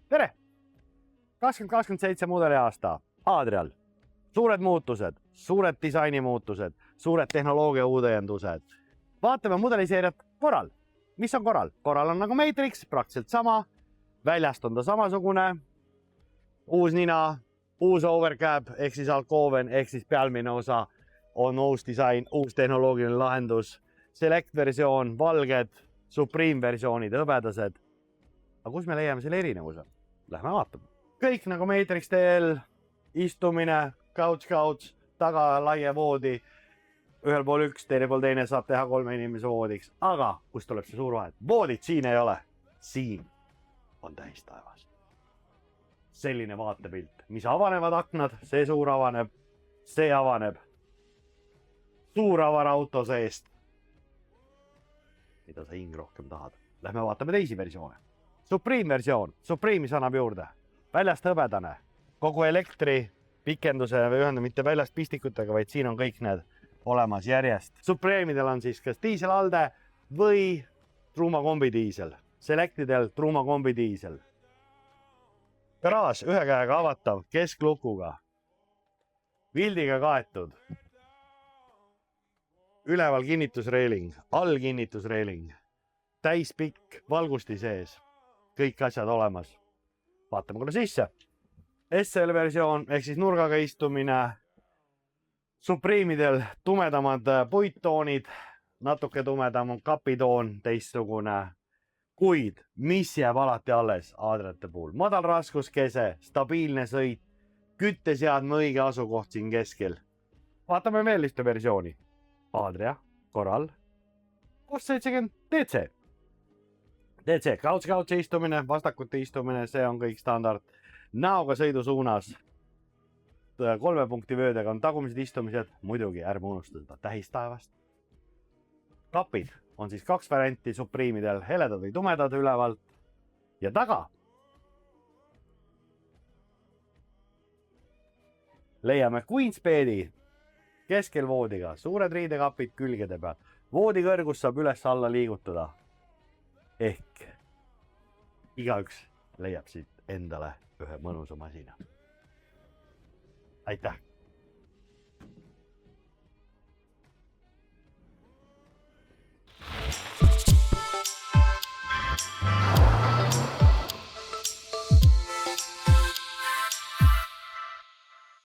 tere! 2027 mudeliaasta Adrial. Suured muutused, suured disainimuutused, suured tehnoloogia uuendused. Vaatame mudeliseeriat Coral. Mis on Coral? Coral on nagu Matrix, praktiliselt sama. Väljast on ta samasugune. Uus nina, uus overcab ehk siis alkooven ehk siis pealmine osa on uus disain, uus tehnoloogiline lahendus. Select versioon, valged, Supreme versioonid, hõbedased. Aga kus me leiame selle erinevuse? Lähme vaatame. Kõik nagu Matrix TL, istumine, couch, taga laie voodi. Ühel pool üks, teine pool teine, saab teha 3 inimese voodiks. Aga kust tuleb see suur vahet? Voodid siin ei ole. Siin on täis taevas. Selline vaatepilt, mis avanevad aknad, see suur avaneb, see avaneb. Suur avar auto seest. Mida sa hing rohkem tahad? Lähme vaatame teisi versioone. Supreme versioon, Supreme'is annab juurde. Väljast hõbedane, kogu elektri pikenduse või ühendab mitte väljast pistikutega, vaid siin on kõik need olemas järjest. Supreme'idel on siis kas diiselalde või truumakombi diisel. Selectidel truumakombi diisel. Garaaž ühe käega avatav, kesklukuga. Vildiga kaetud. Üleval kinnitusreiling, all kinnitusreiling. Täispikk valgusti sees. Kõik asjad olemas. Vaatame korra sisse. SL versioon ehk siis nurgaga istumine. Supreme'idel tumedamad puittoonid, natuke tumedam on kapitoon, teistsugune. Kuid mis jääb alati alles Adriate puhul? Madal raskuskese, stabiilne sõit, kütteseadme õige asukoht siin keskel. Vaatame veel ühte versiooni. Adria, Coral, 670 DC. DC, couch istumine, vastakute istumine, see on kõik standard. Näoga sõidu suunas. 3 punkti vöödega on tagumised istumised, muidugi ärme unusta seda tähistaevast. Kapid on siis 2 varianti Supreme'idel, heledad või tumedad ülevalt ja taga. Leiame Queensbedi keskel voodiga, suured riidekapid külgede peal. Voodi kõrgus saab üles-alla liigutada. Ehk igaüks leiab siit endale ühe mõnusa masina. Aitäh!